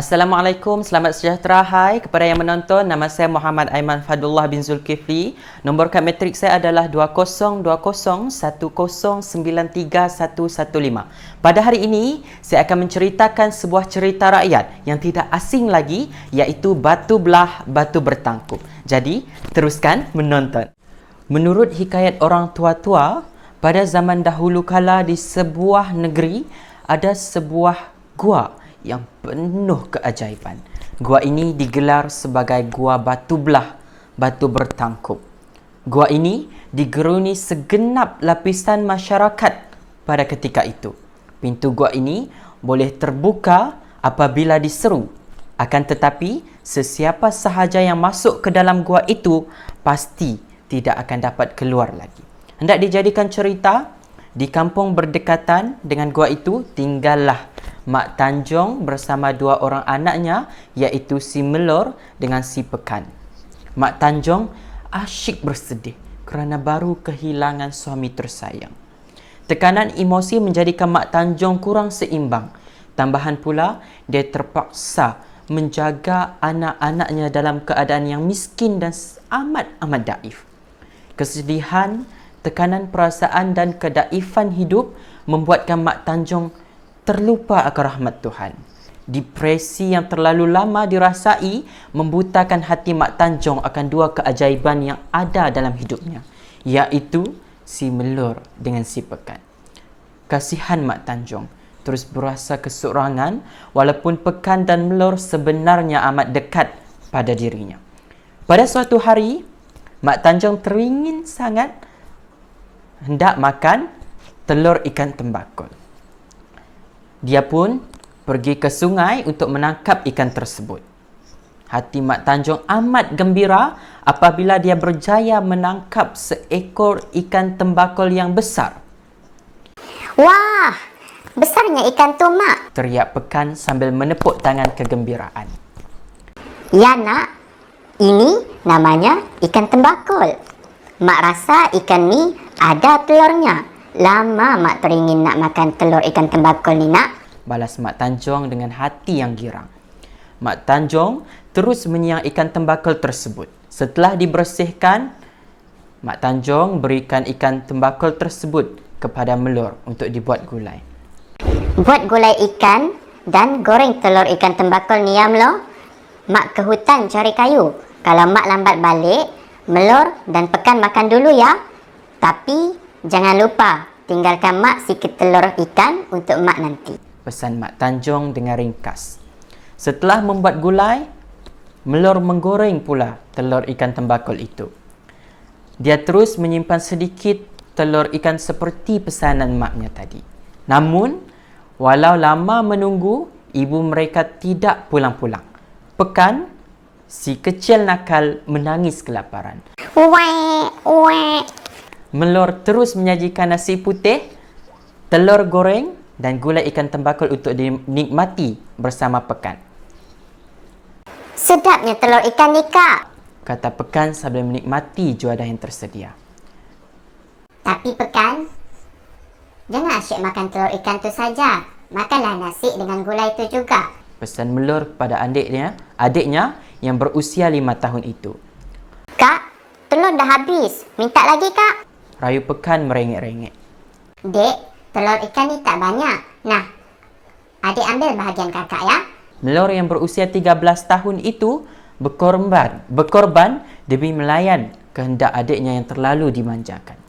Assalamualaikum, selamat sejahtera. Hai kepada yang menonton. Nama saya Muhammad Aiman Fadullah bin Zulkifli. Nombor kad metrik saya adalah 202010931115. Pada hari ini, saya akan menceritakan sebuah cerita rakyat yang tidak asing lagi, iaitu batu belah, batu bertangkup. Jadi, teruskan menonton. Menurut hikayat orang tua-tua, pada zaman dahulu kala di sebuah negeri ada sebuah gua yang penuh keajaiban. Gua ini digelar sebagai gua batu belah, batu bertangkup. Gua ini digeruni segenap lapisan masyarakat pada ketika itu. Pintu gua ini boleh terbuka apabila diseru. Akan tetapi, sesiapa sahaja yang masuk ke dalam gua itu pasti tidak akan dapat keluar lagi. Hendak dijadikan cerita, di kampung berdekatan dengan gua itu tinggallah Mak Tanjong bersama dua orang anaknya, iaitu si Melor dengan si Pekan. Mak Tanjong asyik bersedih kerana baru kehilangan suami tersayang. Tekanan emosi menjadikan Mak Tanjong kurang seimbang. Tambahan pula, dia terpaksa menjaga anak-anaknya dalam keadaan yang miskin dan amat-amat daif. Kesedihan, tekanan perasaan dan kedaifan hidup membuatkan Mak Tanjong terlupa akan rahmat Tuhan. Depresi yang terlalu lama dirasai membutakan hati Mak Tanjong akan dua keajaiban yang ada dalam hidupnya, iaitu si Melor dengan si Pekan. Kasihan Mak Tanjong terus berasa keseorangan walaupun Pekan dan Melor sebenarnya amat dekat pada dirinya. Pada suatu hari, Mak Tanjong teringin sangat hendak makan telur ikan tembakau. Dia pun pergi ke sungai untuk menangkap ikan tersebut. Hati Mak Tanjong amat gembira apabila dia berjaya menangkap seekor ikan tembakau yang besar. Wah, besarnya ikan tu, Mak, teriak Pekan sambil menepuk tangan kegembiraan. Ya, Nak. Ini namanya ikan tembakau. Mak rasa ikan ni ada telurnya. Lama Mak teringin nak makan telur ikan tembakau ni, Nak. Balas Mak Tanjong dengan hati yang girang. Mak Tanjong terus menyiang ikan tembakau tersebut. Setelah dibersihkan, Mak Tanjong berikan ikan tembakau tersebut kepada Melor untuk dibuat gulai. Buat gulai ikan dan goreng telur ikan tembakau ni ya, Melor. Mak ke hutan cari kayu. Kalau Mak lambat balik, Melor dan Pekan makan dulu ya. Tapi jangan lupa tinggalkan Mak sikit telur ikan untuk Mak nanti. Pesan Mak Tanjong dengan ringkas. Setelah membuat gulai, Melor menggoreng pula telur ikan tembakau itu. Dia terus menyimpan sedikit telur ikan seperti pesanan maknya tadi. Namun, walau lama menunggu, ibu mereka tidak pulang-pulang. Pekan, si kecil nakal, menangis kelaparan. Wek. Melor terus menyajikan nasi putih, telur goreng dan gulai ikan tembakau untuk dinikmati bersama Pekan. Sedapnya telur ikan ni, Kak, kata Pekan sambil menikmati juadah yang tersedia. Tapi Pekan, jangan asyik makan telur ikan tu saja. Makanlah nasi dengan gulai tu juga. Pesan Melor kepada adiknya yang berusia 5 tahun itu. Kak, telur dah habis. Minta lagi, Kak. Rayu Pekan merengek-rengek. Dek, telur ikan ni tak banyak. Nah, adik ambil bahagian kakak ya. Melor yang berusia 13 tahun itu berkorban demi melayan kehendak adiknya yang terlalu dimanjakan.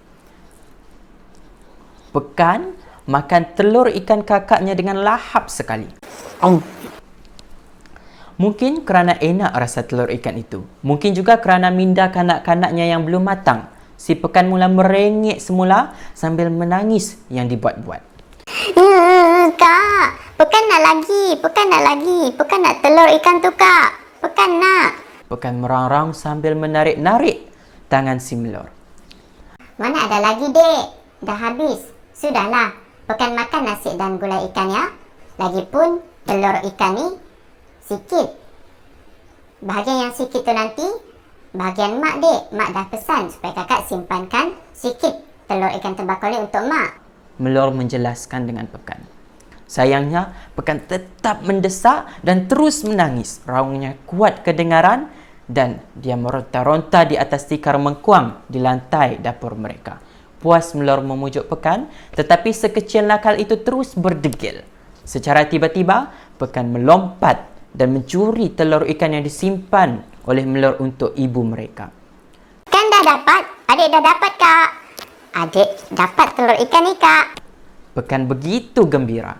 Pekan makan telur ikan kakaknya dengan lahap sekali. Mungkin kerana enak rasa telur ikan itu. Mungkin juga kerana minda kanak-kanaknya yang belum matang. Si Pekan mula merengek semula sambil menangis yang dibuat-buat. Kak, Pekan nak lagi. Pekan nak telur ikan tu, Kak. Pekan nak. Pekan merangrang sambil menarik-narik tangan si Melor. Mana ada lagi, Dek? Dah habis. Sudahlah. Pekan makan nasi dan gulai ikan ya. Lagipun telur ikan ni sikit. Bahagian yang sikit tu nanti bahagian Mak, Dek. Mak dah pesan supaya kakak simpankan sikit telur ikan tembakau ni untuk Mak. Melor menjelaskan dengan Pekan. Sayangnya, Pekan tetap mendesak dan terus menangis. Raungnya kuat kedengaran dan dia meronta-ronta di atas tikar mengkuam di lantai dapur mereka. Puas Melor memujuk Pekan, tetapi sekecil nakal itu terus berdegil. Secara tiba-tiba, Pekan melompat dan mencuri telur ikan yang disimpan oleh Melor untuk ibu mereka. Kan dah dapat? Adik dah dapat, Kak. Adik dapat telur ikan ni, Kak. Pekan begitu gembira.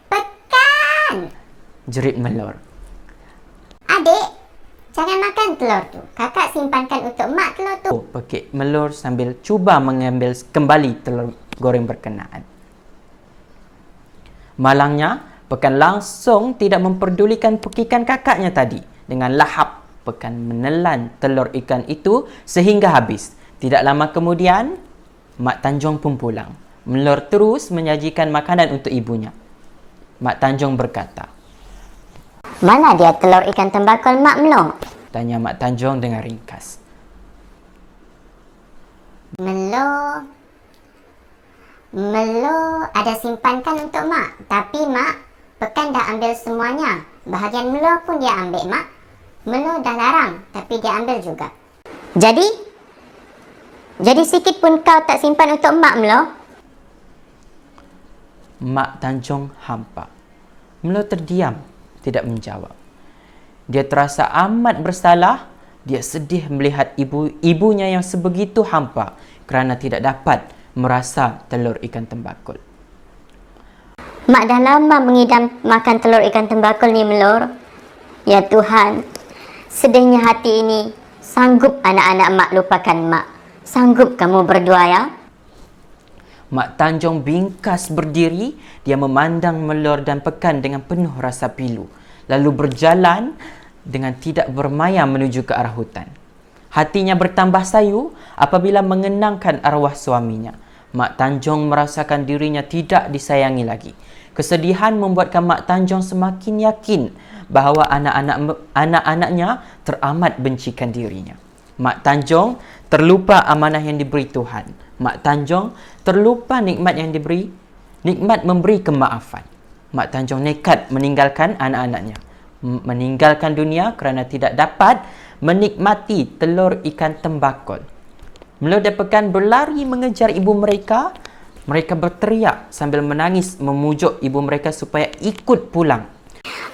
Pekan! Jerit Melor. Adik, jangan makan telur tu. Kakak simpankan untuk mak telur tu. Pekik Melor sambil cuba mengambil kembali telur goreng berkenaan. Malangnya, Pekan langsung tidak memperdulikan pekikan kakaknya tadi. Dengan lahap, Pekan menelan telur ikan itu sehingga habis. Tidak lama kemudian, Mak Tanjung pun pulang. Melor terus menyajikan makanan untuk ibunya. Mak Tanjung berkata, Mana dia telur ikan tembakau mak Melor? tanya Mak Tanjung dengan ringkas. Melor ada simpankan untuk mak. Tapi mak, Pekan dah ambil semuanya. Bahagian Melor pun dia ambil, mak. Melor dah larang, tapi dia ambil juga. Jadi sikit pun kau tak simpan untuk mak, Melor? Mak Tanjung hampa. Melor terdiam, tidak menjawab. Dia terasa amat bersalah. Dia sedih melihat ibunya yang sebegitu hampa kerana tidak dapat merasa telur ikan tembakau. Mak dah lama mengidam makan telur ikan tembakau ni, Melor. Ya Tuhan, sedihnya hati ini. Sanggup anak-anak mak lupakan mak? Sanggup kamu berdua, ya? Mak Tanjung bingkas berdiri. Dia memandang Melor dan Pekan dengan penuh rasa pilu. Lalu berjalan dengan tidak bermaya menuju ke arah hutan. Hatinya bertambah sayu apabila mengenangkan arwah suaminya. Mak Tanjung merasakan dirinya tidak disayangi lagi. Kesedihan membuatkan Mak Tanjung semakin yakin bahawa anak-anaknya teramat bencikan dirinya. Mak Tanjung terlupa amanah yang diberi Tuhan. Mak Tanjung terlupa nikmat yang diberi, nikmat memberi kemaafan. Mak Tanjung nekat meninggalkan anak-anaknya. Meninggalkan dunia kerana tidak dapat menikmati telur ikan tembakau. Melor dan Pekan berlari mengejar ibu mereka. Mereka berteriak sambil menangis memujuk ibu mereka supaya ikut pulang.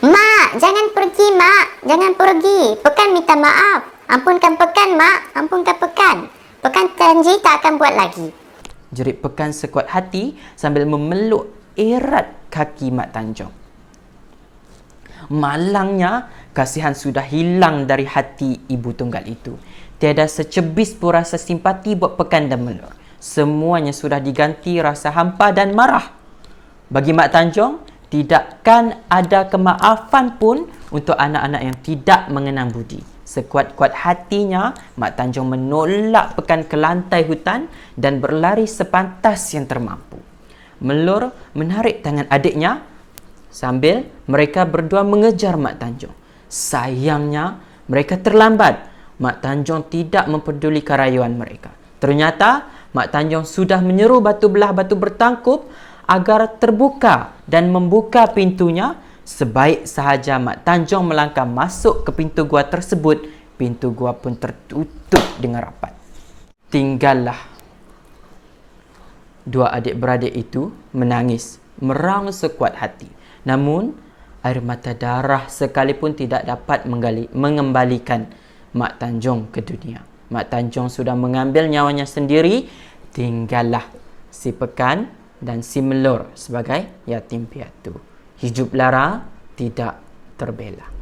Mak, jangan pergi, mak. Jangan pergi. Pekan minta maaf. Ampunkan Pekan, mak. Ampunkan Pekan. Pekan janji tak akan buat lagi. Jerit Pekan sekuat hati sambil memeluk erat kaki Mak Tanjung. Malangnya, kasihan sudah hilang dari hati ibu tunggal itu. Tiada secebis pun rasa simpati buat Pekan dan Melor. Semuanya sudah diganti rasa hampa dan marah. Bagi Mak Tanjung, tidakkan ada kemaafan pun untuk anak-anak yang tidak mengenang budi. Sekuat-kuat hatinya, Mak Tanjung menolak Pekan ke lantai hutan dan berlari sepantas yang termampu. Melor menarik tangan adiknya sambil mereka berdua mengejar Mak Tanjung. Sayangnya, mereka terlambat. Mak Tanjung tidak mempedulikan rayuan mereka. Ternyata, Mak Tanjung sudah menyeru batu belah batu bertangkup agar terbuka dan membuka pintunya. Sebaik sahaja Mak Tanjung melangkah masuk ke pintu gua tersebut, pintu gua pun tertutup dengan rapat. Tinggallah dua adik-beradik itu menangis, meraung sekuat hati. Namun, air mata darah sekalipun tidak dapat mengembalikan Mak Tanjung ke dunia. Mak Tanjung sudah mengambil nyawanya sendiri. Tinggallah si Pekan dan si Melor sebagai yatim piatu. Hidup lara tidak terbela.